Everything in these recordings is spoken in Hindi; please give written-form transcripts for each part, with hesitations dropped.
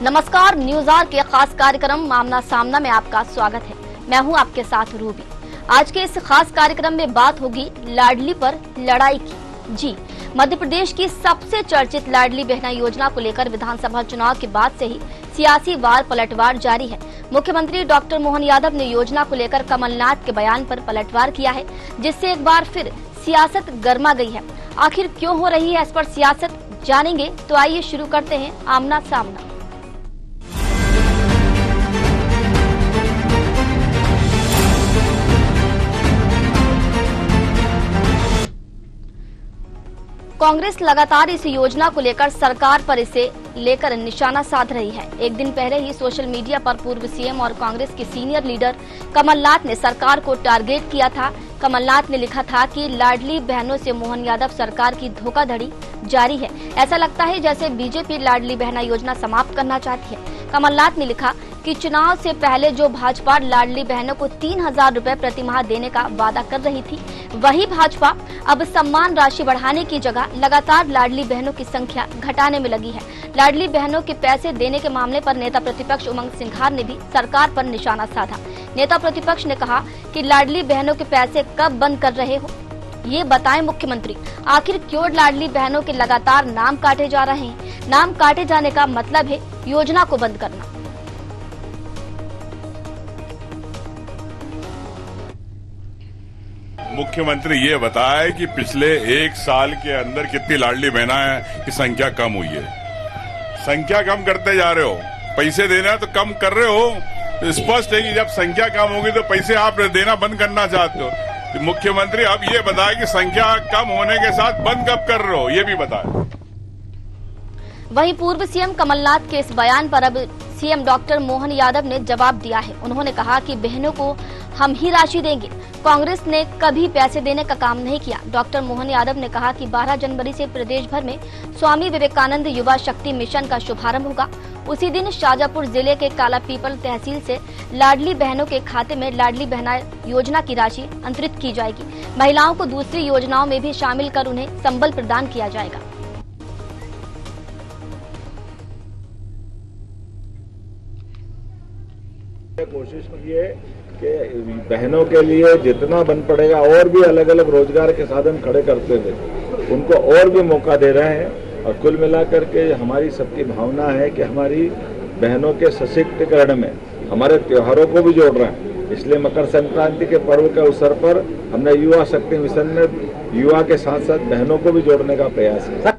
नमस्कार, न्यूज आवर के खास कार्यक्रम आमना सामना में आपका स्वागत है। मैं हूं आपके साथ रूबी। आज के इस खास कार्यक्रम में बात होगी लाडली पर लड़ाई की। जी, मध्य प्रदेश की सबसे चर्चित लाडली बहना योजना को लेकर विधानसभा चुनाव के बाद से ही सियासी वार पलटवार जारी है। मुख्यमंत्री डॉक्टर मोहन यादव ने योजना को लेकर कमलनाथ के बयान पर पलटवार किया है, जिससे एक बार फिर सियासत गर्मा गई है। आखिर क्यों हो रही है इस पर सियासत, जानेंगे। तो आइए शुरू करते हैं आमना सामना। कांग्रेस लगातार इस योजना को लेकर सरकार पर इसे लेकर निशाना साध रही है। एक दिन पहले ही सोशल मीडिया पर पूर्व सीएम और कांग्रेस के सीनियर लीडर कमलनाथ ने सरकार को टारगेट किया था। कमलनाथ ने लिखा था कि लाडली बहनों से मोहन यादव सरकार की धोखाधड़ी जारी है। ऐसा लगता है जैसे बीजेपी लाडली बहना योजना समाप्त करना चाहती है। कमलनाथ ने लिखा कि चुनाव से पहले जो भाजपा लाडली बहनों को 3,000 रुपए प्रति माह देने का वादा कर रही थी, वही भाजपा अब सम्मान राशि बढ़ाने की जगह लगातार लाडली बहनों की संख्या घटाने में लगी है। लाडली बहनों के पैसे देने के मामले पर नेता प्रतिपक्ष उमंग सिंघार ने भी सरकार पर निशाना साधा। नेता प्रतिपक्ष ने कहा कि लाडली बहनों के पैसे कब बंद कर रहे हो, ये बताएं मुख्यमंत्री। आखिर क्यों लाडली बहनों के लगातार नाम काटे जा रहे हैं? नाम काटे जाने का मतलब है योजना को बंद करना। मुख्यमंत्री ये बताए कि पिछले एक साल के अंदर कितनी लाडली बहना की संख्या कम हुई है। संख्या कम करते जा रहे हो, पैसे देना तो कम कर रहे हो। तो स्पष्ट है कि जब संख्या कम होगी तो पैसे आप देना बंद करना चाहते हो। तो मुख्यमंत्री अब ये बताए कि संख्या कम होने के साथ बंद कब कर रहे हो, ये भी बताए। वहीं पूर्व सीएम कमलनाथ के इस बयान पर अब सीएम डॉक्टर मोहन यादव ने जवाब दिया है। उन्होंने कहा कि बहनों को हम ही राशि देंगे, कांग्रेस ने कभी पैसे देने का काम नहीं किया। डॉक्टर मोहन यादव ने कहा कि 12 जनवरी से प्रदेश भर में स्वामी विवेकानंद युवा शक्ति मिशन का शुभारंभ होगा। उसी दिन शाजापुर जिले के कालापीपल तहसील से लाडली बहनों के खाते में लाडली बहना योजना की राशि अंतरित की जाएगी। महिलाओं को दूसरी योजनाओं में भी शामिल कर उन्हें संबल प्रदान किया जाएगा। कोशिश की है कि बहनों के लिए जितना बन पड़ेगा और भी अलग अलग रोजगार के साधन खड़े करते हुए उनको और भी मौका दे रहे हैं। और कुल मिलाकर के हमारी सबकी भावना है कि हमारी बहनों के सशक्तिकरण में हमारे त्योहारों को भी जोड़ रहे हैं। इसलिए मकर संक्रांति के पर्व के अवसर पर हमने युवा शक्ति मिशन में युवा के साथ साथ बहनों को भी जोड़ने का प्रयास है।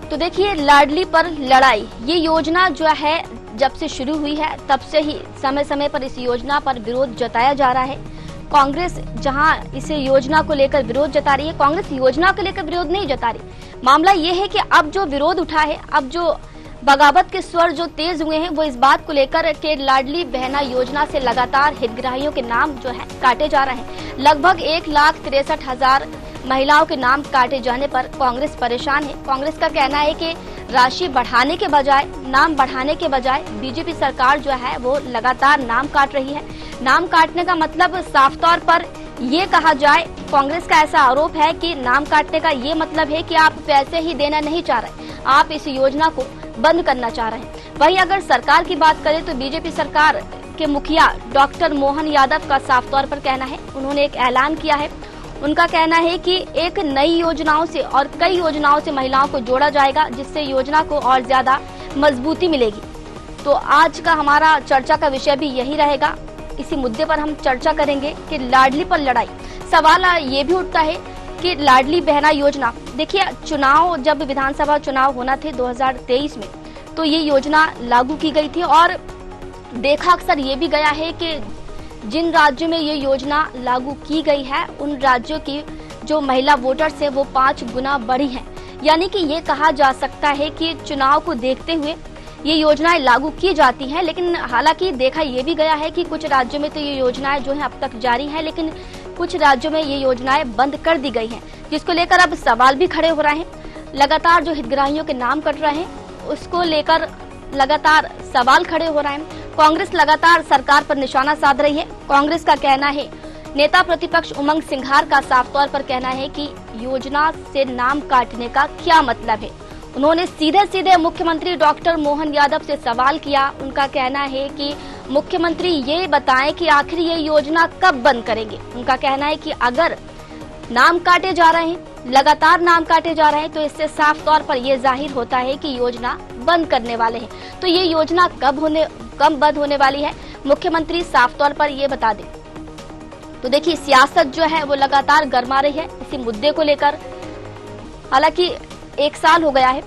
तो देखिए, लाडली पर लड़ाई ये योजना जो है जब से शुरू हुई है तब से ही समय समय पर इस योजना पर विरोध जताया जा रहा है। कांग्रेस जहां इस योजना को लेकर विरोध जता रही है, कांग्रेस योजना को लेकर विरोध नहीं जता रही। मामला ये है कि अब जो विरोध उठा है, अब जो बगावत के स्वर जो तेज हुए हैं, वो इस बात को लेकर के लाडली बहना योजना से लगातार हितग्राहियों के नाम जो है काटे जा रहे हैं। लगभग 1,63,000 महिलाओं के नाम काटे जाने पर कांग्रेस परेशान है। कांग्रेस का कहना है कि राशि बढ़ाने के बजाय, नाम बढ़ाने के बजाय बीजेपी सरकार जो है वो लगातार नाम काट रही है। नाम काटने का मतलब साफ तौर पर ये कहा जाए, कांग्रेस का ऐसा आरोप है कि नाम काटने का ये मतलब है कि आप पैसे ही देना नहीं चाह रहे, आप इस योजना को बंद करना चाह रहे हैं। वहीं अगर सरकार की बात करें तो बीजेपी सरकार के मुखिया डॉक्टर मोहन यादव का साफ तौर पर कहना है, उन्होंने एक ऐलान किया है। उनका कहना है कि एक नई योजनाओं से और कई योजनाओं से महिलाओं को जोड़ा जाएगा, जिससे योजना को और ज्यादा मजबूती मिलेगी। तो आज का हमारा चर्चा का विषय भी यही रहेगा। इसी मुद्दे पर हम चर्चा करेंगे कि लाडली पर लड़ाई। सवाल ये भी उठता है कि लाडली बहना योजना, देखिए चुनाव, जब विधानसभा चुनाव होना थे 2023 में, तो ये योजना लागू की गई थी और देखा अक्सर ये भी गया है कि जिन राज्यों में ये योजना लागू की गई है, उन राज्यों की जो महिला वोटर्स है वो 5 गुना बढ़ी है। यानी कि ये कहा जा सकता है कि चुनाव को देखते हुए ये योजनाएं लागू की जाती हैं। लेकिन हालांकि देखा ये भी गया है कि कुछ राज्यों में तो ये योजनाएं जो है अब तक जारी है, लेकिन कुछ राज्यों में ये योजनाएं बंद कर दी गई हैं, जिसको लेकर अब सवाल भी खड़े हो रहे हैं। लगातार जो हितग्राहियों के नाम कट रहे हैं उसको लेकर लगातार सवाल खड़े हो रहे हैं। कांग्रेस लगातार सरकार पर निशाना साध रही है। कांग्रेस का कहना है, नेता प्रतिपक्ष उमंग सिंघार का साफ तौर पर कहना है कि योजना से नाम काटने का क्या मतलब है। उन्होंने सीधे सीधे मुख्यमंत्री डॉक्टर मोहन यादव से सवाल किया। उनका कहना है कि मुख्यमंत्री ये बताएं कि आखिर ये योजना कब बंद करेंगे। उनका कहना है कि अगर नाम काटे जा रहे हैं, लगातार नाम काटे जा रहे हैं, तो इससे साफ तौर पर यह जाहिर होता है कि योजना बंद करने वाले हैं। तो ये योजना कब बंद होने वाली है, मुख्यमंत्री साफ तौर पर ये बता दें। तो देखिए, सियासत जो है वो लगातार गर्मा रही है इसी मुद्दे को लेकर। हालांकि 1 साल हो गया है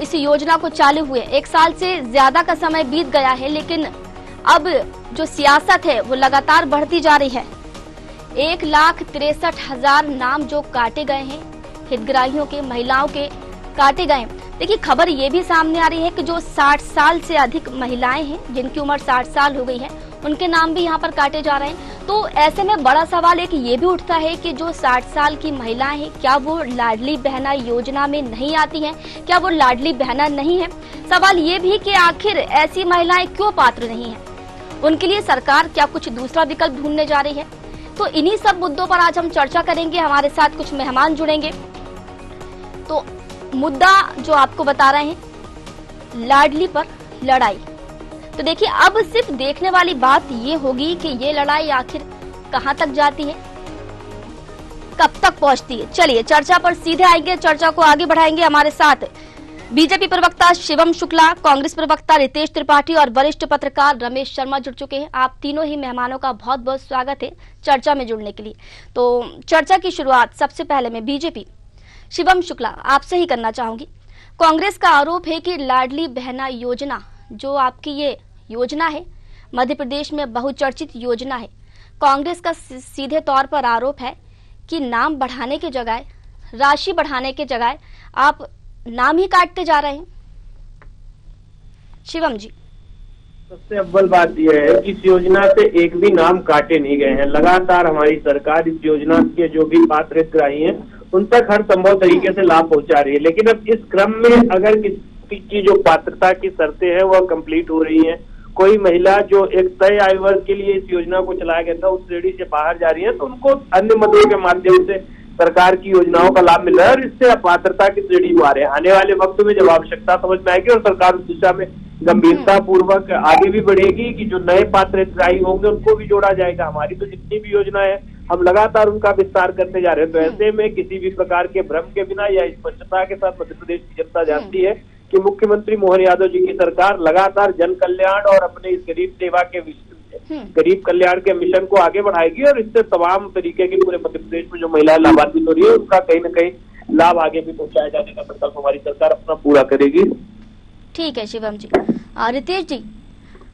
इस योजना को चालू हुए, 1 साल से ज्यादा का समय बीत गया है, लेकिन अब जो सियासत है वो लगातार बढ़ती जा रही है। 1,63,000 नाम जो काटे गए हैं, हितग्राहियों के, महिलाओं के काटे गए हैं। देखिए, खबर ये भी सामने आ रही है कि जो 60 साल से अधिक महिलाएं हैं, जिनकी उम्र 60 साल हो गई है, उनके नाम भी यहाँ पर काटे जा रहे हैं। तो ऐसे में बड़ा सवाल एक ये भी उठता है कि जो 60 साल की महिलाएं हैं, क्या वो लाडली बहना योजना में नहीं आती हैं? क्या वो लाडली बहना नहीं है? सवाल ये भी कि आखिर ऐसी महिलाएं क्यों पात्र नहीं है? उनके लिए सरकार क्या कुछ दूसरा विकल्प ढूंढने जा रही है? तो इन्हीं सब मुद्दों पर आज हम चर्चा करेंगे। हमारे साथ कुछ मेहमान जुड़ेंगे। तो मुद्दा जो आपको बता रहे हैं, लाडली पर लड़ाई। तो देखिए, अब सिर्फ देखने वाली बात ये होगी कि ये लड़ाई आखिर कहां तक जाती है, कब तक पहुंचती है। चलिए चर्चा पर सीधे आएंगे, चर्चा को आगे बढ़ाएंगे। हमारे साथ बीजेपी प्रवक्ता शिवम शुक्ला, कांग्रेस प्रवक्ता रितेश त्रिपाठी और वरिष्ठ पत्रकार रमेश शर्मा जुड़ चुके हैं। आप तीनों ही मेहमानों का बहुत बहुत स्वागत है चर्चा में जुड़ने के लिए। तो चर्चा की शुरुआत सबसे पहले मैं बीजेपी शिवम शुक्ला आपसे ही करना चाहूंगी। कांग्रेस का आरोप है कि लाडली बहना योजना, जो आपकी ये योजना है, मध्य प्रदेश में बहुचर्चित योजना है, कांग्रेस का सीधे तौर पर आरोप है कि नाम बढ़ाने के जगह, राशि बढ़ाने के जगह आप नाम ही काटते जा रहे हैं। शिवम जी, सबसे अव्वल बात यह है कि इस योजना से एक भी नाम काटे नहीं गए हैं। लगातार हमारी सरकार इस योजना के जो भी पात्र हितग्राही हैं उन तक हर संभव तरीके से लाभ पहुंचा रही है। लेकिन अब इस क्रम में अगर किसी की जो पात्रता की शर्तें हैं वह कंप्लीट हो रही हैं, कोई महिला जो एक तय आयु वर्ग के लिए इस योजना को चलाया गया था उस श्रेणी से बाहर जा रही है, तो उनको अन्य मदों के माध्यम से सरकार की योजनाओं का लाभ मिल रहा है और इससे अपात्रता की श्रेणी में आ रहे हैं। आने वाले वक्त में जब आवश्यकता समझ में आएगी और सरकार उस दिशा में गंभीरता पूर्वक आगे भी बढ़ेगी कि जो नए पात्र हितग्राही होंगे उनको भी जोड़ा जाएगा। हमारी तो जितनी भी योजना है हम लगातार उनका विस्तार करते जा रहे हैं। तो ऐसे में किसी भी प्रकार के भ्रम के बिना या स्पष्टता के साथ मध्य प्रदेश की जनता जानती है कि मुख्यमंत्री मोहन यादव जी की सरकार लगातार जन कल्याण और अपने इस गरीब सेवा के गरीब कल्याण के मिशन को आगे बढ़ाएगी और इससे तमाम तरीके के पूरे मध्य प्रदेश में जो महिलाएं लाभान्वित हो रही है उनका कहीं न कहीं लाभ आगे भी पहुंचाया जाने का संकल्प हमारी सरकार अपना पूरा करेगी। ठीक है शिवम जी। रितेश जी,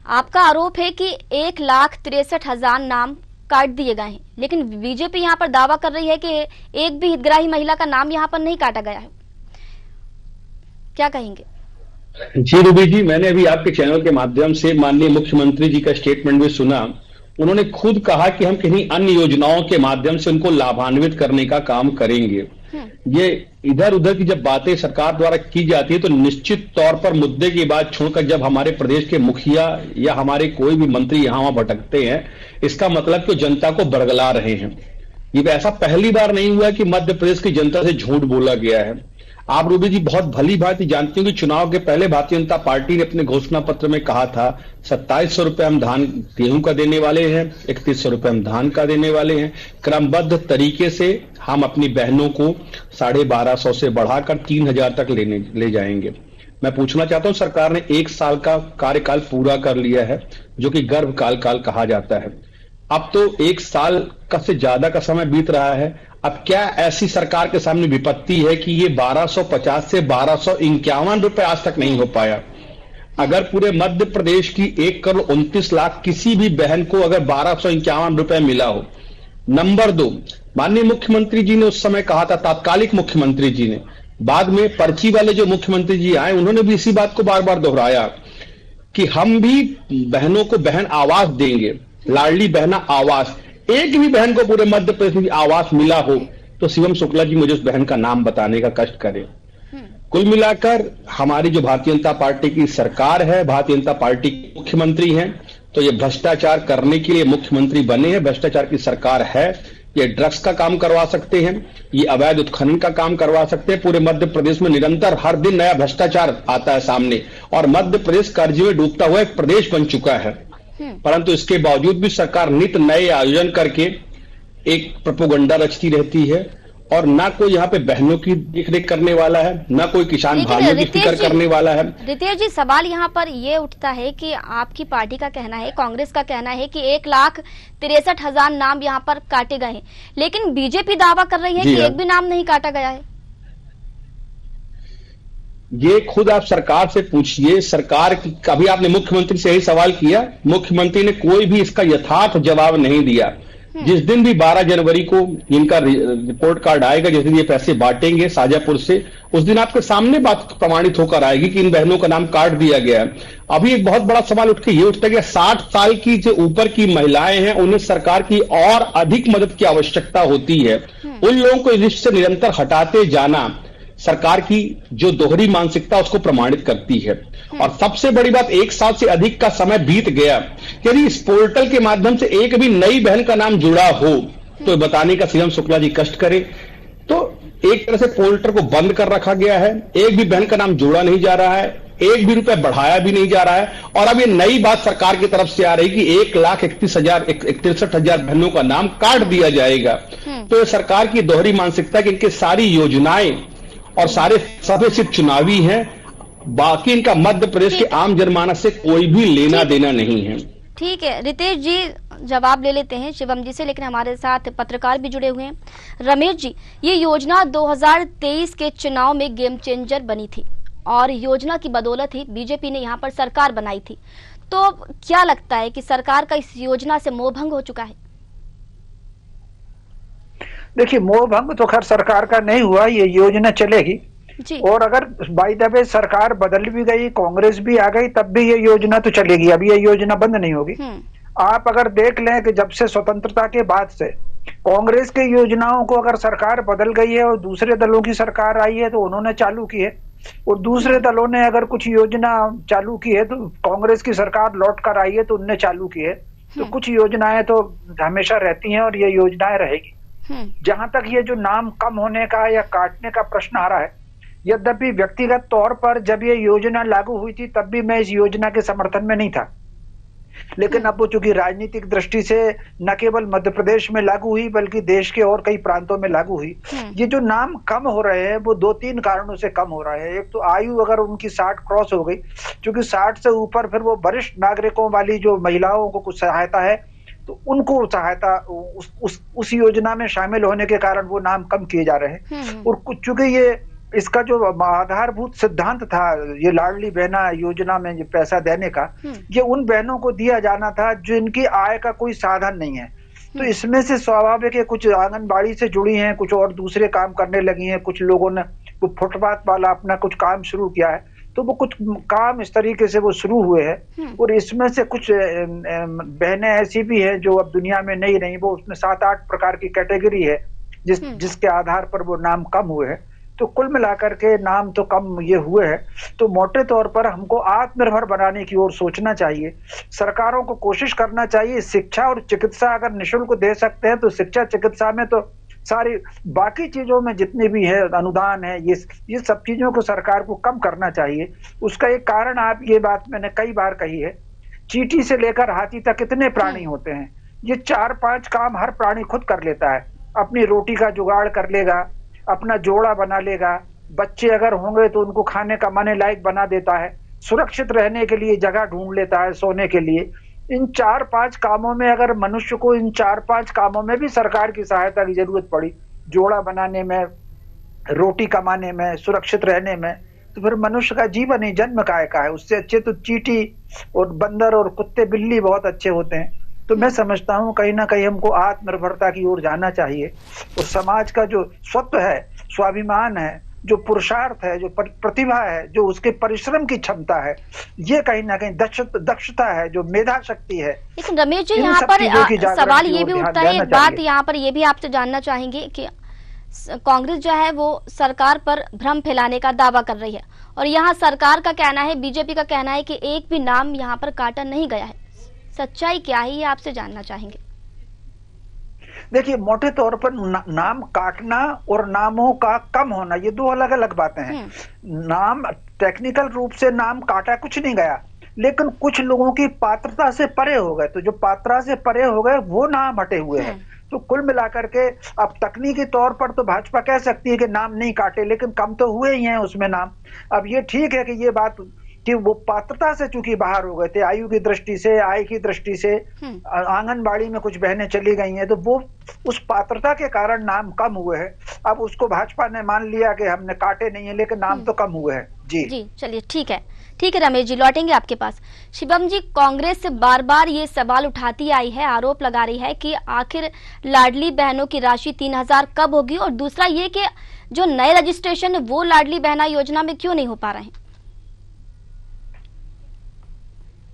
आपका आरोप है कि 1,63,000 नाम काट दिए गए हैं, लेकिन बीजेपी यहाँ पर दावा कर रही है कि एक भी हितग्राही महिला का नाम यहाँ पर नहीं काटा गया है, क्या कहेंगे? जी रूबी जी, मैंने अभी आपके चैनल के माध्यम से माननीय मुख्यमंत्री जी का स्टेटमेंट भी सुना। उन्होंने खुद कहा कि हम किन्हीं अन्य योजनाओं के माध्यम से उनको लाभान्वित करने का काम करेंगे। ये इधर उधर की जब बातें सरकार द्वारा की जाती है तो निश्चित तौर पर मुद्दे की बात छोड़कर जब हमारे प्रदेश के मुखिया या हमारे कोई भी मंत्री यहाँ वहां भटकते हैं, इसका मतलब कि जनता को बरगला रहे हैं। ये ऐसा पहली बार नहीं हुआ कि मध्य प्रदेश की जनता से झूठ बोला गया है। आप रूबी जी बहुत भली भांति जानते हो कि चुनाव के पहले भारतीय जनता पार्टी ने अपने घोषणा पत्र में कहा था 2700 रुपए हम धान गेहूं का देने वाले हैं, 3100 रुपए हम धान का देने वाले हैं। क्रमबद्ध तरीके से हम अपनी बहनों को 1250 से बढ़ाकर 3000 तक ले जाएंगे। मैं पूछना चाहता हूं, सरकार ने 1 साल का कार्यकाल पूरा कर लिया है जो कि गर्भकाल कहा जाता है। अब तो 1 साल का से ज्यादा का समय बीत रहा है। अब क्या ऐसी सरकार के सामने विपत्ति है कि ये 1250 से 1251 रुपए आज तक नहीं हो पाया? अगर पूरे मध्य प्रदेश की 1,29,00,000 किसी भी बहन को अगर 1251 रुपए मिला हो। नंबर 2, माननीय मुख्यमंत्री जी ने उस समय कहा था, तात्कालिक मुख्यमंत्री जी ने, बाद में पर्ची वाले जो मुख्यमंत्री जी आए उन्होंने भी इसी बात को बार बार दोहराया कि हम भी बहनों को बहन आवास देंगे, लाडली बहना आवास। एक भी बहन को पूरे मध्य प्रदेश में आवास मिला हो तो शिवम शुक्ला जी मुझे उस बहन का नाम बताने का कष्ट करें। कुल मिलाकर हमारी जो भारतीय जनता पार्टी की सरकार है, भारतीय जनता पार्टी के मुख्यमंत्री हैं, तो ये भ्रष्टाचार करने के लिए मुख्यमंत्री बने हैं, भ्रष्टाचार की सरकार है। ये ड्रग्स का काम करवा सकते हैं, ये अवैध उत्खनन का काम करवा सकते हैं। पूरे मध्य प्रदेश में निरंतर हर दिन नया भ्रष्टाचार आता है सामने, और मध्य प्रदेश कर्ज में डूबता हुआ एक प्रदेश बन चुका है। परंतु इसके बावजूद भी सरकार नित नए आयोजन करके एक प्रोपेगेंडा रचती रहती है, और ना कोई यहाँ पे बहनों की देखरेख करने वाला है, ना कोई किसान भाइयों की फिक्र करने वाला है। रितेश जी, सवाल यहाँ पर ये उठता है कि आपकी पार्टी का कहना है, कांग्रेस का कहना है कि 1,63,000 नाम यहाँ पर काटे गए हैं, लेकिन बीजेपी दावा कर रही है कि एक भी नाम नहीं काटा गया है। ये खुद आप सरकार से पूछिए। सरकार की, कभी आपने मुख्यमंत्री से यही सवाल किया? मुख्यमंत्री ने कोई भी इसका यथार्थ जवाब नहीं दिया। जिस दिन भी 12 जनवरी को इनका रिपोर्ट कार्ड आएगा, जिस दिन ये पैसे बांटेंगे शाजापुर से, उस दिन आपके सामने बात प्रमाणित होकर आएगी कि इन बहनों का नाम काट दिया गया है। अभी एक बहुत बड़ा सवाल उठ के ये उठता है कि 60 साल की जो ऊपर की महिलाएं हैं, उन्हें सरकार की और अधिक मदद की आवश्यकता होती है। उन लोगों को इस लिस्ट से निरंतर हटाते जाना सरकार की जो दोहरी मानसिकता उसको प्रमाणित करती है। और सबसे बड़ी बात, 1 साल से अधिक का समय बीत गया, यदि इस पोर्टल के माध्यम से एक भी नई बहन का नाम जुड़ा हो तो बताने का सीएम शुक्ला जी कष्ट करे। तो एक तरह से पोर्टल को बंद कर रखा गया है, एक भी बहन का नाम जोड़ा नहीं जा रहा है, एक भी रुपए बढ़ाया भी नहीं जा रहा है। और अब ये नई बात सरकार की तरफ से आ रही कि 1,61,000 बहनों का नाम काट दिया जाएगा। तो ये सरकार की दोहरी मानसिकता कि इनकी सारी योजनाएं और सारे सभी सिर्फ चुनावी हैं, बाकी इनका मध्य प्रदेश के आम जनमानस से कोई भी लेना देना नहीं है। ठीक है रितेश जी, जवाब ले लेते हैं शिवम जी से, लेकिन हमारे साथ पत्रकार भी जुड़े हुए हैं। रमेश जी, ये योजना 2023 के चुनाव में गेम चेंजर बनी थी और योजना की बदौलत ही बीजेपी ने यहाँ पर सरकार बनाई थी। तो क्या लगता है कि सरकार का इस योजना से मोहभंग हो चुका है? देखिए, मोहभंग तो खैर सरकार का नहीं हुआ, ये योजना चलेगी। और अगर बाय द वे सरकार बदल भी गई, कांग्रेस भी आ गई, तब भी ये योजना तो चलेगी। अभी ये योजना बंद नहीं होगी। आप अगर देख लें कि जब से स्वतंत्रता के बाद से कांग्रेस की योजनाओं को अगर सरकार बदल गई है और दूसरे दलों की सरकार आई है तो उन्होंने चालू की है, और दूसरे दलों ने अगर कुछ योजना चालू की है तो कांग्रेस की सरकार लौट कर आई है तो उनने चालू की है। तो कुछ योजनाएं तो हमेशा रहती हैं और ये योजनाएं रहेगी। जहां तक ये जो नाम कम होने का या काटने का प्रश्न आ रहा है, यद्यपि व्यक्तिगत तौर पर जब ये योजना लागू हुई थी तब भी मैं इस योजना के समर्थन में नहीं था, लेकिन अब वो चूंकि राजनीतिक दृष्टि से न केवल मध्य प्रदेश में लागू हुई बल्कि देश के और कई प्रांतों में लागू हुई। ये जो नाम कम हो रहे हैं वो 2-3 कारणों से कम हो रहे हैं। एक तो आयु अगर उनकी 60 क्रॉस हो गई, क्योंकि 60 से ऊपर फिर वो वरिष्ठ नागरिकों वाली जो महिलाओं को कुछ सहायता है तो उनको सहायता उस योजना में शामिल होने के कारण वो नाम कम किए जा रहे हैं। और कुछ चूंकि ये इसका जो आधारभूत सिद्धांत था ये लाडली बहना योजना में जो पैसा देने का, ये उन बहनों को दिया जाना था जो इनकी आय का कोई साधन नहीं है। तो इसमें से स्वाभाविक है कुछ आंगनबाड़ी से जुड़ी हैं, कुछ और दूसरे काम करने लगी हैं, कुछ लोगों ने वो फुटपाथ वाला अपना कुछ काम शुरू किया है, तो वो कुछ काम इस तरीके से वो शुरू हुए हैं। और इसमें से कुछ बहनें ऐसी भी हैं जो अब दुनिया में नहीं रही, वो उसमें 7-8 प्रकार की कैटेगरी है जिसके आधार पर वो नाम कम हुए हैं। तो कुल मिलाकर के नाम तो कम ये हुए हैं। तो मोटे तौर पर हमको आत्मनिर्भर बनाने की ओर सोचना चाहिए। सरकारों को कोशिश करना चाहिए, शिक्षा और चिकित्सा अगर निःशुल्क दे सकते हैं तो शिक्षा चिकित्सा में तो सारी बाकी चीजों में जितने भी है अनुदान है, ये सब चीजों को सरकार को कम करना चाहिए। उसका एक कारण आप ये बात मैंने कई बार कही है, चींटी से लेकर हाथी तक कितने प्राणी होते हैं, ये 4-5 काम हर प्राणी खुद कर लेता है। अपनी रोटी का जुगाड़ कर लेगा, अपना जोड़ा बना लेगा, बच्चे अगर होंगे तो उनको खाने का माने लायक बना देता है, सुरक्षित रहने के लिए जगह ढूंढ लेता है सोने के लिए। इन 4-5 कामों में अगर मनुष्य को इन 4-5 कामों में भी सरकार की सहायता की जरूरत पड़ी, जोड़ा बनाने में, रोटी कमाने में, सुरक्षित रहने में, तो फिर मनुष्य का जीवन ही जन्म काय का है। उससे अच्छे तो चींटी और बंदर और कुत्ते बिल्ली बहुत अच्छे होते हैं। तो मैं समझता हूँ कहीं ना कहीं हमको आत्मनिर्भरता की ओर जाना चाहिए और समाज का जो स्वत्व है, स्वाभिमान है, जो पुरुषार्थ है, जो प्रतिभा है, जो उसके परिश्रम की क्षमता है, ये कहीं ना कहीं दक्षता है, जो मेधा शक्ति है। लेकिन रमेश जी, यहाँ पर सवाल ये भी उठता है, एक बात यहाँ पर ये भी आपसे जानना चाहेंगे कि कांग्रेस जो है वो सरकार पर भ्रम फैलाने का दावा कर रही है और यहाँ सरकार का कहना है, बीजेपी का कहना है कि एक भी नाम यहाँ पर काटा नहीं गया है। सच्चाई क्या है ये आपसे जानना चाहेंगे। देखिए, मोटे तौर पर नाम काटना और नामों का कम होना ये दो अलग अलग बातें हैं। नाम टेक्निकल रूप से नाम काटा कुछ नहीं गया, लेकिन कुछ लोगों की पात्रता से परे हो गए, तो जो पात्रता से परे हो गए वो नाम हटे हुए हैं। तो कुल मिलाकर के अब तकनीकी तौर पर तो भाजपा कह सकती है कि नाम नहीं काटे, लेकिन कम तो हुए ही हैं उसमें नाम। अब ये ठीक है कि ये बात कि वो पात्रता से चूंकि बाहर हो गए थे, आयु की दृष्टि से, आय की दृष्टि से, आंगनबाड़ी में कुछ बहनें चली गई हैं, तो वो उस पात्रता के कारण नाम कम हुए हैं। अब उसको भाजपा ने मान लिया कि हमने काटे नहीं है, लेकिन नाम तो कम हुए हैं। जी चलिए, ठीक है रमेश जी, लौटेंगे आपके पास। शिवम जी, कांग्रेस से बार बार ये सवाल उठाती आई है, आरोप लगा रही है कि आखिर लाडली बहनों की राशि 3000 कब होगी, और दूसरा ये कि जो नए रजिस्ट्रेशन है वो लाडली बहना योजना में क्यों नहीं हो पा रहे हैं।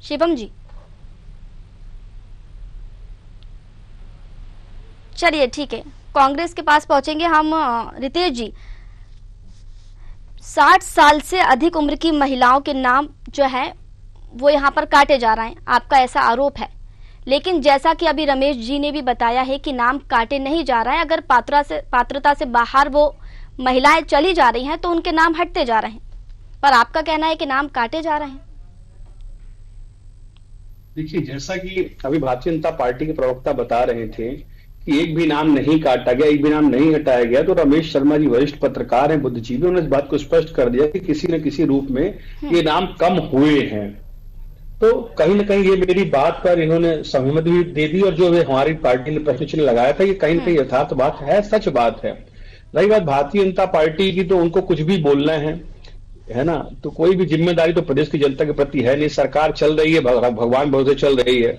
शिवम जी, चलिए ठीक है, कांग्रेस के पास पहुंचेंगे हम। रितेश जी, 60 साल से अधिक उम्र की महिलाओं के नाम जो है वो यहाँ पर काटे जा रहे हैं, आपका ऐसा आरोप है। लेकिन जैसा कि अभी रमेश जी ने भी बताया है कि नाम काटे नहीं जा रहा है, अगर पात्रता से बाहर वो महिलाएं चली जा रही हैं तो उनके नाम हटते जा रहे हैं, पर आपका कहना है कि नाम काटे जा रहे हैं। देखिए, जैसा कि अभी भारतीय जनता पार्टी के प्रवक्ता बता रहे थे कि एक भी नाम नहीं काटा गया, एक भी नाम नहीं हटाया गया, तो रमेश शर्मा जी वरिष्ठ पत्रकार हैं, बुद्धिजीवी, उन्होंने इस बात को स्पष्ट कर दिया कि किसी न किसी रूप में ये नाम कम हुए हैं। तो कहीं ना कहीं ये मेरी बात पर इन्होंने सहमति भी दे दी, और जो हमारी पार्टी ने प्रश्न चिन्ह लगाया था, ये कहीं ना कहीं यथार्थ बात है, सच बात है। रही बात भारतीय जनता पार्टी की, तो उनको कुछ भी बोलना है ना, तो कोई भी जिम्मेदारी तो प्रदेश की जनता के प्रति है नहीं। सरकार चल रही है, भगवान भरोसे चल रही है।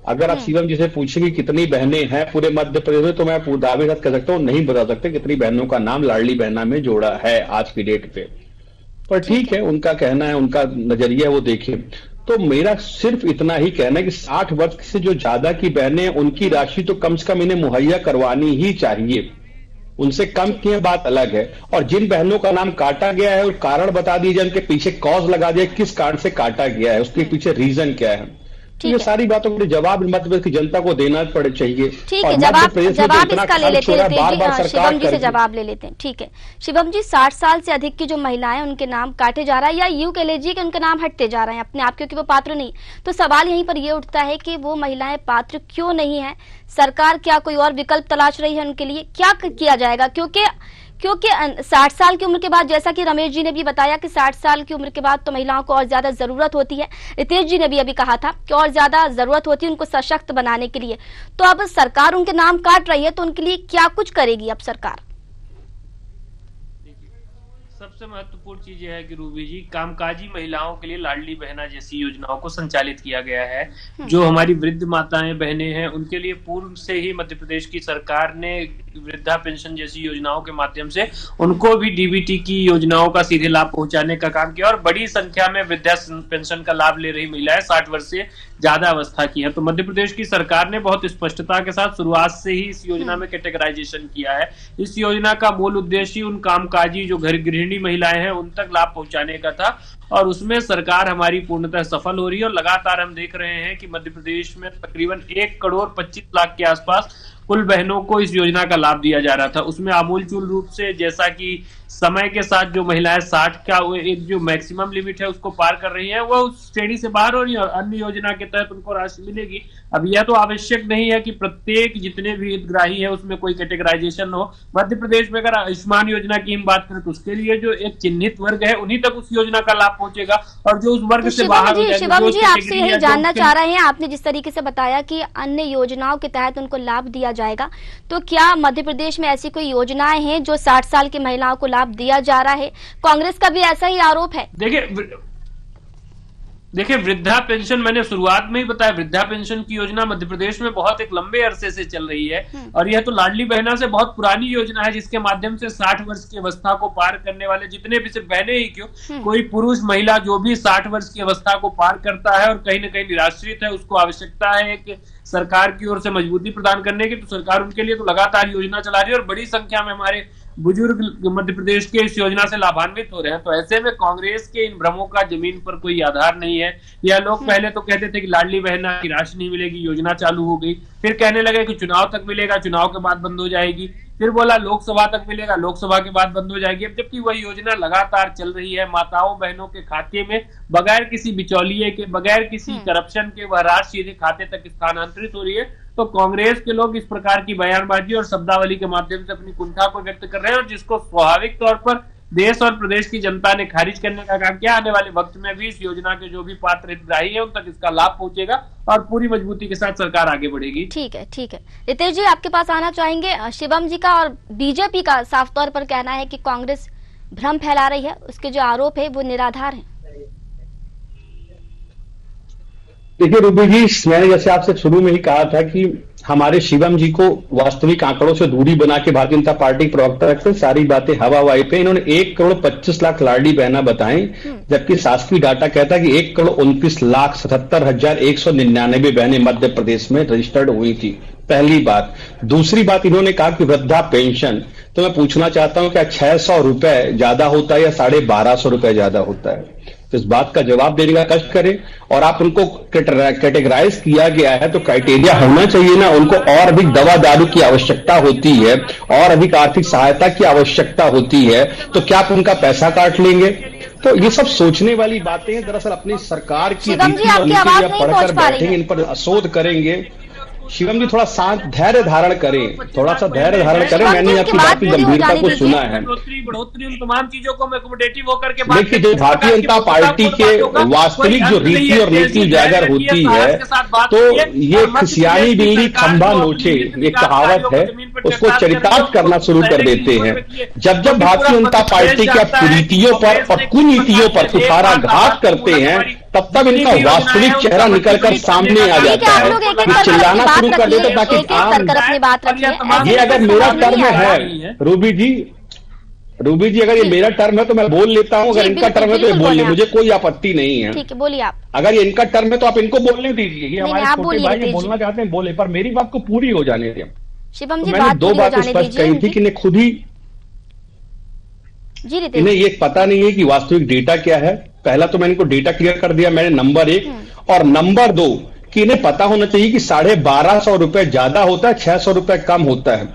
अगर आप शिवम जी से पूछेंगे कितनी बहनें हैं पूरे मध्य प्रदेश में, तो मैं दावे के साथ कह सकता हूँ नहीं बता सकते कितनी बहनों का नाम लाडली बहना में जोड़ा है आज की डेट पे। पर ठीक है, उनका कहना है, उनका नजरिया वो देखें। तो मेरा सिर्फ इतना ही कहना है कि 60 वर्ष से जो ज्यादा की बहनें, उनकी राशि तो कम से कम इन्हें मुहैया करवानी ही चाहिए, उनसे कम की बात अलग है। और जिन बहनों का नाम काटा गया है, और कारण बता दीजिए, उनके पीछे कॉज लगा दिया, किस कारण से काटा गया है, उसके पीछे रीजन क्या है। तो ये सारी बातों को जवाब मध्य प्रदेश की जनता को देना पड़े चाहिए। ठीक है, जवाब इसका ले लेते हैं, शिवम जी से जवाब ले लेते हैं। ठीक है शिवम जी, 60 साल से अधिक की जो महिलाएं, उनके नाम काटे जा रहा है, या यूं कह लीजिए कि उनके नाम हटते जा रहे हैं अपने आप, क्योंकि वो पात्र नहीं। तो सवाल यहीं पर ये उठता है कि वो महिलाएं पात्र क्यों नहीं है, सरकार क्या कोई और विकल्प तलाश रही है उनके लिए, क्या किया जाएगा? क्योंकि 60 साल की उम्र के बाद, जैसा कि रमेश जी ने भी बताया कि 60 साल की उम्र के बाद तो महिलाओं को और ज्यादा जरूरत होती है, रितेश जी ने भी अभी कहा था कि और ज्यादा जरूरत होती है उनको सशक्त बनाने के लिए। तो अब सरकार उनके नाम काट रही है, तो उनके लिए क्या कुछ करेगी अब सरकार? सबसे महत्वपूर्ण चीज यह है कि रूबी जी, कामकाजी महिलाओं के लिए लाडली बहना जैसी योजनाओं को संचालित किया गया है। जो हमारी वृद्ध माताएं बहनें हैं, उनके लिए पूर्व से ही मध्य प्रदेश की सरकार ने वृद्धा पेंशन जैसी योजनाओं के माध्यम से उनको भी डीबीटी की योजनाओं का सीधे लाभ पहुंचाने का काम किया, और बड़ी संख्या में वृद्धा पेंशन का लाभ ले रही महिलाएं 60 वर्ष से ज्यादा अवस्था की है। तो मध्य प्रदेश की सरकार ने बहुत स्पष्टता के साथ शुरुआत से ही इस योजना में कैटेगराइजेशन किया है। इस योजना का मूल उद्देश्य उन कामकाजी जो गृहिणी महिलाएं हैं उन तक लाभ पहुंचाने का था, और उसमें सरकार हमारी पूर्णतः सफल हो रही है। और लगातार हम देख रहे हैं कि मध्य प्रदेश में तकरीबन 1,25,00,000 के आसपास कुल बहनों को इस योजना का लाभ दिया जा रहा था। उसमें आमूलचूल रूप से, जैसा कि समय के साथ जो महिलाएं 60 का एक जो मैक्सिमम लिमिट है उसको पार कर रही हैं, वो उस श्रेणी से बाहर हो रही है, और अन्य योजना के तहत उनको राशि मिलेगी। अब यह तो आवश्यक नहीं है कि प्रत्येक जितने भी हितग्राही है उसमें कोई कैटेगराइजेशन हो। मध्य प्रदेश में अगर आयुष्मान योजना की हम बात करें तो उसके लिए जो एक चिन्हित वर्ग है उन्हीं तक उस योजना का लाभ पहुंचेगा, और जो उस वर्ग से बाहर हो जाएगा। शिवम जी, आपसे यही जानना चाह रहे हैं, आपने जिस तरीके से बताया कि अन्य योजनाओं के तहत उनको लाभ दिया जाएगा, तो क्या मध्य प्रदेश में ऐसी कोई योजनाएं हैं जो 60 साल की महिलाओं को लाभ दिया जा रहा है? कांग्रेस का भी ऐसा ही आरोप है। देखिए, वृद्धा पेंशन मैंने शुरुआत में ही बताया, वृद्धा पेंशन की योजना मध्य प्रदेश में बहुत एक लंबे अरसे से चल रही है, और यह तो लाडली बहना से बहुत पुरानी योजना है, जिसके माध्यम से 60 वर्ष की अवस्था को पार करने वाले जितने भी, सिर्फ बहनें ही क्यों, कोई पुरुष महिला जो भी 60 वर्ष की अवस्था को पार करता है और कहीं न कहीं निराश्रित है, उसको आवश्यकता है कि सरकार की ओर से मजबूती प्रदान करने की, तो सरकार उनके लिए तो लगातार योजना चला रही है। और बड़ी संख्या में हमारे बुजुर्ग मध्य प्रदेश के इस योजना से लाभान्वित हो रहे हैं। तो ऐसे में कांग्रेस के इन भ्रमों का जमीन पर कोई आधार नहीं है। यह लोग पहले तो कहते थे कि लाडली बहना की राशि नहीं मिलेगी, योजना चालू हो गई, फिर कहने लगे कि चुनाव तक मिलेगा, चुनाव के बाद बंद हो जाएगी, फिर बोला लोकसभा तक मिलेगा, लोकसभा के बाद बंद हो जाएगी। अब जबकि वह योजना लगातार चल रही है, माताओं बहनों के खाते में बगैर किसी बिचौलिए के, बगैर किसी करप्शन के वह राशि सीधे खाते तक स्थानांतरित हो रही है। तो कांग्रेस के लोग इस प्रकार की बयानबाजी और शब्दावली के माध्यम से अपनी कुंठा को व्यक्त कर रहे हैं, और जिसको स्वाभाविक तौर पर देश और प्रदेश की जनता ने खारिज करने का काम किया। आने वाले वक्त में भी इस योजना के जो भी पात्र हितग्राही है उन तक इसका लाभ पहुंचेगा और पूरी मजबूती के साथ सरकार आगे बढ़ेगी। ठीक है, ठीक है। रितेश जी, आपके पास आना चाहेंगे। शिवम जी का और बीजेपी का साफ तौर पर कहना है कि कांग्रेस भ्रम फैला रही है, उसके जो आरोप है वो निराधार है। देखिए रूबी जी, मैंने जैसे आपसे शुरू में ही कहा था कि हमारे शिवम जी को वास्तविक आंकड़ों से दूरी बना के भारतीय जनता पार्टी प्रवक्ता रखते हैं, सारी बातें हवावाई पे। इन्होंने 1,25,00,000 लाडली बहना बताएं, जबकि शासकीय डाटा कहता है कि 1,29,77,199 बहनें मध्य प्रदेश में रजिस्टर्ड हुई थी। पहली बात। दूसरी बात, इन्होंने कहा कि वृद्धा पेंशन, तो मैं पूछना चाहता हूं क्या 600 रुपए ज्यादा होता है या 1250 रुपए ज्यादा होता है? तो इस बात का जवाब देने का कष्ट करें। और आप उनको कैटेगराइज किया गया है तो क्राइटेरिया होना चाहिए ना। उनको और अधिक दवा दारू की आवश्यकता होती है और अधिक आर्थिक सहायता की आवश्यकता होती है, तो क्या आप उनका पैसा काट लेंगे? तो ये सब सोचने वाली बातें हैं। दरअसल अपनी सरकार की नीति और नीति पढ़कर बैठेंगे, इन पर शोध करेंगे। शिवम जी थोड़ा शांत धैर्य धारण करें, थोड़ा सा धैर्य धारण करें। मैंने आपकी बात की गंभीरता को सुना है। बढ़ोतरी उन तमाम चीजों को अकोमोडेटिव होकर के देखिए, जो भारतीय जनता पार्टी के वास्तविक जो रीति और नीति उजागर होती है, तो ये खिसियानी बिल्ली खंभा नोचे, ये कहावत है, उसको चरितार्थ करना शुरू कर देते हैं। जब जब भारतीय जनता पार्टी के कुरीतियों पर और कुनीतियों पर कुठाराघात करते हैं, तब तब इनका वास्तविक चेहरा निकलकर सामने आ जाता है। चिल्लाना शुरू कर देते ताकि ये अगर मेरा टर्म है रूबी जी, अगर ये मेरा टर्म है तो मैं बोल लेता हूँ, अगर इनका टर्म है तो ये बोल ले, मुझे कोई आपत्ति नहीं है। ठीक है, बोलिए आप। अगर ये इनका टर्म है तो आप इनको बोलने दीजिए, ये हमारे छोटे भाई ये बोलना चाहते हैं बोले, पर मेरी बात को पूरी हो जाने दें। शिवम जी, मैंने 2 बातें स्पष्ट कही थी कि इन्हें खुद ही इन्हें ये पता नहीं है कि वास्तविक डेटा क्या है। पहला तो मैंने इनको डेटा क्लियर कर दिया, मैंने नंबर 1, और नंबर 2 कि इन्हें पता होना चाहिए कि 1250 रुपए ज्यादा होता है, 600 रुपए कम होता है।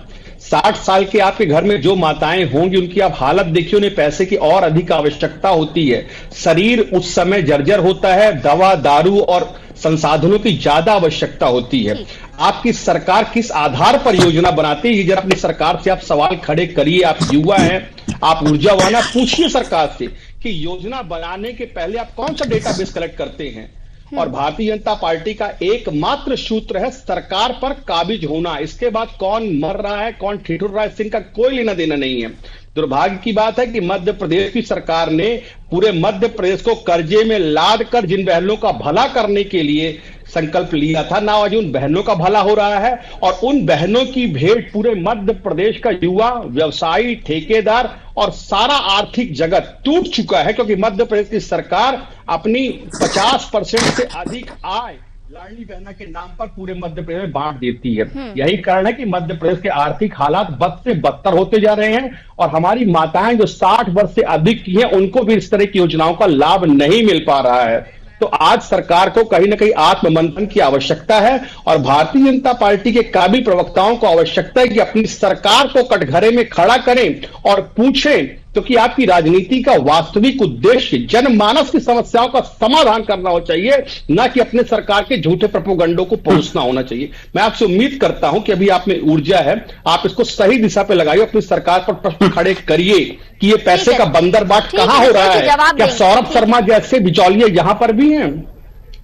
60 साल के आपके घर में जो माताएं होंगी उनकी आप हालत देखिए, उन्हें पैसे की और अधिक आवश्यकता होती है। शरीर उस समय जर्जर होता है, दवा दारू और संसाधनों की ज्यादा आवश्यकता होती है। आपकी सरकार किस आधार पर योजना बनाती है, जरा अपनी सरकार से आप सवाल खड़े करिए। आप युवा हैं, आप ऊर्जावान, आप पूछिए सरकार से कि योजना बनाने के पहले आप कौन सा डेटाबेस कलेक्ट करते हैं। और भारतीय जनता पार्टी का एकमात्र सूत्र है सरकार पर काबिज होना। इसके बाद कौन मर रहा है, कौन ठिठुर रहा है, इससे इनका कोई लेना देना नहीं है। दुर्भाग्य की बात है कि मध्य प्रदेश की सरकार ने पूरे मध्य प्रदेश को कर्जे में लाद कर जिन बहनों का भला करने के लिए संकल्प लिया था, ना आज उन बहनों का भला हो रहा है। और उन बहनों की भेंट पूरे मध्य प्रदेश का युवा, व्यवसायी, ठेकेदार और सारा आर्थिक जगत टूट चुका है, क्योंकि मध्य प्रदेश की सरकार अपनी 50% से अधिक आय लाडली बहना के नाम पर पूरे मध्य प्रदेश में बांट देती है। यही कारण है कि मध्य प्रदेश के आर्थिक हालात बद से बदतर होते जा रहे हैं, और हमारी माताएं जो 60 वर्ष से अधिक की हैं उनको भी इस तरह की योजनाओं का लाभ नहीं मिल पा रहा है। तो आज सरकार को कहीं ना कहीं आत्ममंथन की आवश्यकता है, और भारतीय जनता पार्टी के काबिल प्रवक्ताओं को आवश्यकता है कि अपनी सरकार को कटघरे में खड़ा करें और पूछें, क्योंकि आपकी राजनीति का वास्तविक उद्देश्य जनमानस की समस्याओं का समाधान करना हो चाहिए, न कि अपने सरकार के झूठे प्रोपेगेंडों को परोसना होना चाहिए। मैं आपसे उम्मीद करता हूं कि अभी आप में ऊर्जा है, आप इसको सही दिशा पे लगाइए, अपनी सरकार पर प्रश्न खड़े करिए कि ये पैसे का बंदरबाट कहां हो रहा है। क्या सौरभ शर्मा जैसे बिचौलिए यहां पर भी हैं?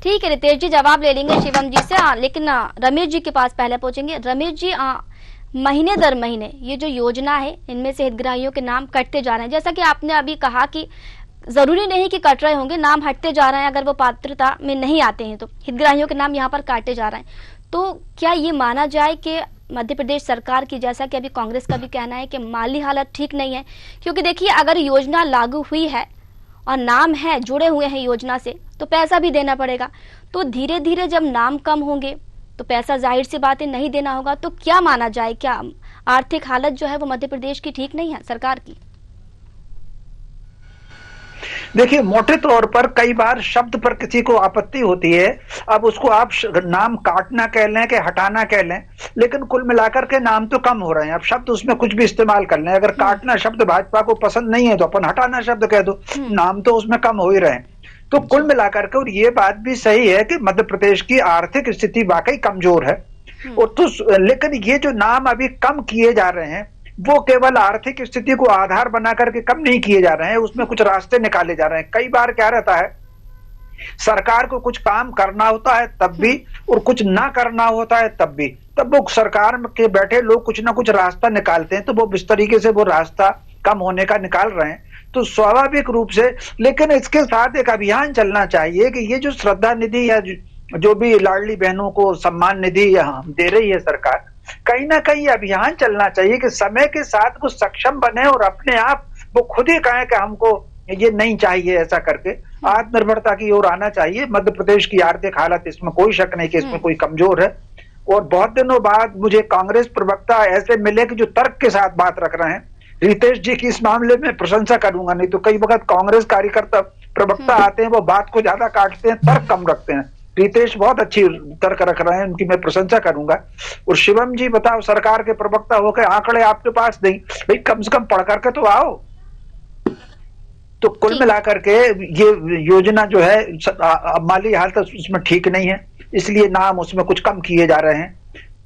ठीक है रितेश जी, जवाब ले लेंगे शिवम जी से, लेकिन रमेश जी के पास पहले पहुंचेंगे। रमेश जी, महीने दर महीने ये जो योजना है इनमें से हितग्राहियों के नाम कटते जा रहे हैं। जैसा कि आपने अभी कहा कि जरूरी नहीं कि कट रहे होंगे, नाम हटते जा रहे हैं, अगर वो पात्रता में नहीं आते हैं तो हितग्राहियों के नाम यहाँ पर काटे जा रहे हैं। तो क्या ये माना जाए कि मध्य प्रदेश सरकार की, जैसा कि अभी कांग्रेस का भी कहना है कि माली हालत ठीक नहीं है? क्योंकि देखिए, अगर योजना लागू हुई है और नाम है जुड़े हुए हैं योजना से, तो पैसा भी देना पड़ेगा। तो धीरे धीरे जब नाम कम होंगे तो पैसा जाहिर सी बात है नहीं देना होगा। तो क्या माना जाए, क्या आर्थिक हालत जो है वो मध्य प्रदेश की ठीक नहीं है सरकार की? देखिए, मोटे तौर पर कई बार शब्द पर किसी को आपत्ति होती है, अब उसको आप नाम काटना कह लें कि हटाना कह लें, लेकिन कुल मिलाकर के नाम तो कम हो रहे हैं। अब शब्द उसमें कुछ भी इस्तेमाल कर लें, अगर काटना शब्द भाजपा को पसंद नहीं है तो अपन हटाना शब्द कह दो, नाम तो उसमें कम हो ही रहे हैं। तो कुल मिलाकर के, और ये बात भी सही है कि मध्य प्रदेश की आर्थिक स्थिति वाकई कमजोर है, और तो लेकिन ये जो नाम अभी कम किए जा रहे हैं वो केवल आर्थिक स्थिति को आधार बना करके कम नहीं किए जा रहे हैं, उसमें कुछ रास्ते निकाले जा रहे हैं। कई बार क्या रहता है, सरकार को कुछ काम करना होता है तब भी, और कुछ ना करना होता है तब भी, तब वो सरकार के बैठे लोग कुछ ना कुछ रास्ता निकालते हैं, तो वो इस तरीके से वो रास्ता कम होने का निकाल रहे हैं। तो स्वाभाविक रूप से, लेकिन इसके साथ एक अभियान चलना चाहिए कि ये जो श्रद्धा निधि या जो भी लाडली बहनों को सम्मान निधि दे रही है सरकार, कहीं ना कहीं अभियान चलना चाहिए कि समय के साथ वो सक्षम बने और अपने आप वो खुद ही कहें कि हमको ये नहीं चाहिए, ऐसा करके आत्मनिर्भरता की ओर आना चाहिए। मध्य प्रदेश की आर्थिक हालत, इसमें कोई शक नहीं कि इसमें कोई कमजोर है, और बहुत दिनों बाद मुझे कांग्रेस प्रवक्ता ऐसे मिले कि जो तर्क के साथ बात रख रहे हैं। रितेश जी की इस मामले में प्रशंसा करूंगा, नहीं तो कई वक्त कांग्रेस कार्यकर्ता प्रवक्ता आते हैं वो बात को ज्यादा काटते हैं, तर्क कम रखते हैं। रितेश बहुत अच्छी तर्क रख रहे हैं, उनकी मैं प्रशंसा करूंगा। और शिवम जी, बताओ, सरकार के प्रवक्ता होकर आंकड़े आपके पास नहीं, भाई कम से कम पढ़ करके तो आओ। तो कुल मिलाकर के ये योजना जो है माली हालत उसमें ठीक नहीं है, इसलिए नाम उसमें कुछ कम किए जा रहे हैं,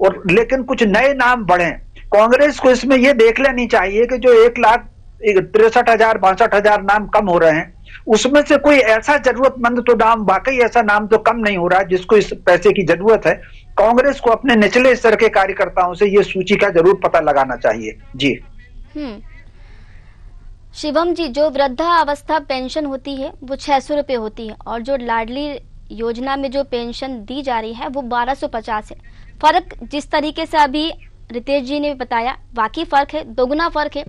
और लेकिन कुछ नए नाम बढ़े। कांग्रेस को इसमें यह देख लेनी चाहिए कि जो 1,63,000 62,000 नाम कम हो रहे हैं, उसमें से कोई ऐसा जरूरतमंद तो नाम, वाकई ऐसा नाम तो कम नहीं हो रहा है जिसको इस पैसे की जरूरत है। कांग्रेस को अपने निचले स्तर के कार्यकर्ताओं से ये सूची का जरूर पता लगाना चाहिए। जी शिवम जी, जो वृद्धावस्था पेंशन होती है वो 600 रुपए होती है, और जो लाडली योजना में जो पेंशन दी जा रही है वो 1250 है। फर्क जिस तरीके से अभी रितेश जी ने बताया, वाकई फर्क है, दोगुना फर्क है।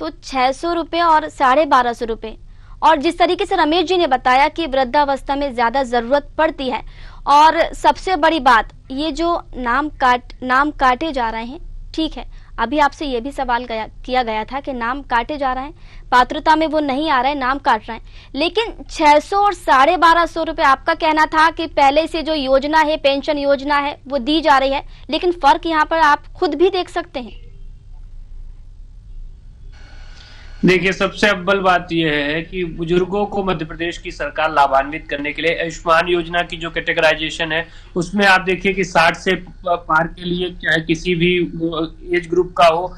तो 600 रुपए और 1250 रुपए, और जिस तरीके से रमेश जी ने बताया कि वृद्धावस्था में ज्यादा जरूरत पड़ती है, और सबसे बड़ी बात ये जो नाम काटे जा रहे हैं, ठीक है, अभी आपसे ये भी सवाल किया गया था कि नाम काटे जा रहे हैं, पात्रता में वो नहीं आ रहे हैं, नाम काट रहे हैं, लेकिन 600 और 1250 रुपए आपका कहना था कि पहले से जो योजना है, पेंशन योजना है, वो दी जा रही है, लेकिन फर्क यहाँ पर आप खुद भी देख सकते हैं। देखिए, सबसे अव्वल बात यह है कि बुजुर्गों को मध्य प्रदेश की सरकार लाभान्वित करने के लिए आयुष्मान योजना की जो कैटेगराइजेशन है, उसमें आप देखिए कि 60 से पार के लिए, चाहे किसी भी एज ग्रुप का हो,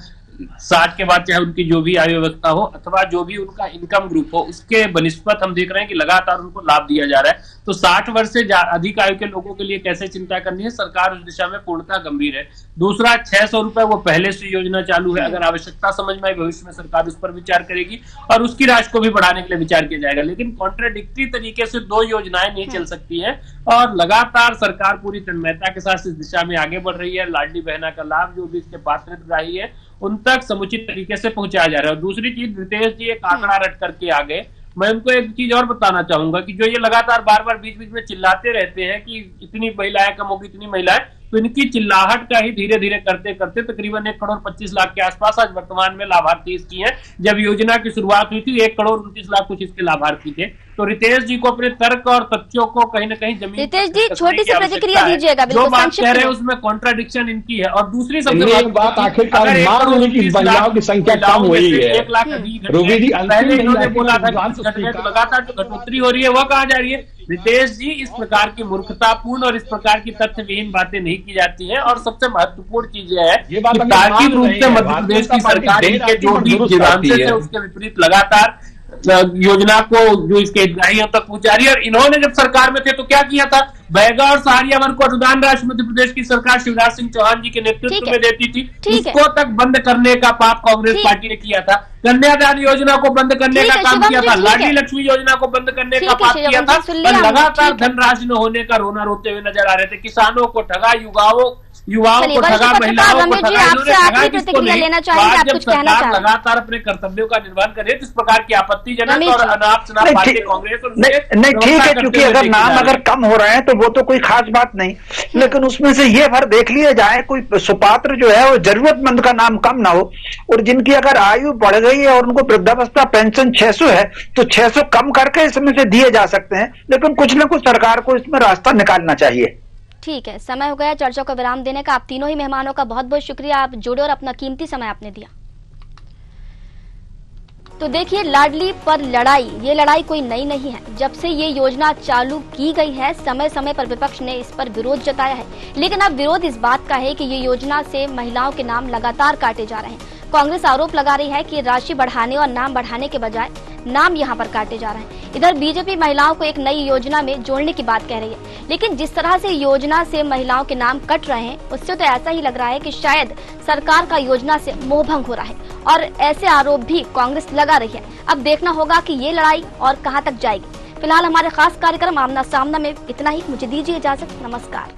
60 के बाद चाहे उनकी जो भी आयु व्यवस्था हो अथवा जो भी उनका इनकम ग्रुप हो, उसके बनिस्पत हम देख रहे हैं कि लगातार उनको लाभ दिया जा रहा है। तो 60 वर्ष से अधिक आयु के लोगों के लिए कैसे चिंता करनी है, सरकार उस दिशा में पूर्णतः गंभीर है। दूसरा, 600 रुपए वो पहले से योजना चालू है, अगर आवश्यकता समझ में आए भविष्य में सरकार उस पर विचार करेगी और उसकी राशि को भी बढ़ाने के लिए विचार किया जाएगा। लेकिन कॉन्ट्राडिक्टरी तरीके से दो योजनाएं नहीं चल सकती है, और लगातार सरकार पूरी तन्मयता के साथ इस दिशा में आगे बढ़ रही है। लाडली बहना का लाभ जो भी इसके पात्र हितग्राही है उन तक समुचित तरीके से पहुंचाया जा रहा है। और दूसरी चीज, रितेश जी एक आंकड़ा रट करके आ गए, मैं उनको एक चीज और बताना चाहूंगा कि जो ये लगातार बार बार बीच बीच में चिल्लाते रहते हैं कि इतनी महिलाएं कम होगी, इतनी महिलाएं, तो इनकी चिल्लाहट का ही धीरे धीरे करते करते तकरीबन 1,25,00,000 के आसपास आज वर्तमान में लाभार्थी इसकी हैं। जब योजना की शुरुआत हुई थी 1,29,00,000 कुछ इसके लाभार्थी थे। तो रितेश जी को अपने तर्क और तथ्यों को कहीं ना कहीं जमीन, रितेश जी छोटी सी प्रतिक्रिया दीजिएगा, जो बात कह रहे हैं उसमें कॉन्ट्राडिक्शन इनकी है। और दूसरी सबसे बात आखिरकार महिलाओं की संख्या कम हुई है, 1,20,000 पहले इन्होंने बोला था लगातार जो घटोतरी हो रही है वह कहाँ जा रही है। रितेश जी, इस प्रकार की मूर्खतापूर्ण और इस प्रकार की तथ्यविहीन बातें नहीं की जाती हैं। और सबसे महत्वपूर्ण चीज यह है कि तार्किक रूप से मध्य प्रदेश की सरकार के जो भी सिद्धांत है उसके विपरीत लगातार योजना को जो इसके हितग्राहियों तक पहुंचा रही है। और इन्होंने जब सरकार में थे तो क्या किया था, बैगा और सहारियावर को अनुदान राशि मध्य प्रदेश की सरकार शिवराज सिंह चौहान जी के नेतृत्व में देती थी, उसको तक बंद करने का पाप कांग्रेस पार्टी ने किया था। कन्यादान योजना को बंद करने का काम किया था, लाडली लक्ष्मी योजना को बंद करने का पाप किया था, और लगातार धनराशि न होने का रोना रोते हुए नजर आ रहे थे। किसानों को ठगा, युवाओं युवाओं को ठगा, महिलाओं को ठगा, आपसे आखिरी प्रतिक्रिया लेना चाहेंगे, आप कुछ कहना चाह रहे हैं? लगातार अपने कर्तव्यों का निर्वहन करे तो इस प्रकार की आपत्तिजनक और अनाप शनाप बातें कांग्रेस नहीं ठीक है, क्योंकि अगर नाम अगर कम हो रहे हैं तो वो तो कोई खास बात नहीं, लेकिन उसमें से ये भर देख लिया जाए कोई सुपात्र जो है वो जरूरतमंद का नाम कम ना हो, और जिनकी अगर आयु बढ़ गई है और उनको वृद्धावस्था पेंशन 600 है तो 600 कम करके इसमें से दिए जा सकते हैं, लेकिन कुछ न कुछ सरकार को इसमें रास्ता निकालना चाहिए। ठीक है, समय हो गया चर्चा को विराम देने का। आप तीनों ही मेहमानों का बहुत बहुत शुक्रिया, आप जुड़े और अपना कीमती समय आपने दिया। तो देखिए, लाडली पर लड़ाई, ये लड़ाई कोई नई नहीं है। जब से ये योजना चालू की गई है समय समय पर विपक्ष ने इस पर विरोध जताया है, लेकिन अब विरोध इस बात का है कि ये योजना से महिलाओं के नाम लगातार काटे जा रहे हैं। कांग्रेस आरोप लगा रही है कि राशि बढ़ाने और नाम बढ़ाने के बजाय नाम यहां पर काटे जा रहे हैं। इधर बीजेपी महिलाओं को एक नई योजना में जोड़ने की बात कह रही है, लेकिन जिस तरह से योजना से महिलाओं के नाम कट रहे हैं उससे तो ऐसा ही लग रहा है कि शायद सरकार का योजना से मोहभंग हो रहा है, और ऐसे आरोप भी कांग्रेस लगा रही है। अब देखना होगा कि ये लड़ाई और कहां तक जाएगी। फिलहाल हमारे खास कार्यक्रम आमना सामना में इतना ही। मुझे दीजिए इजाजत, नमस्कार।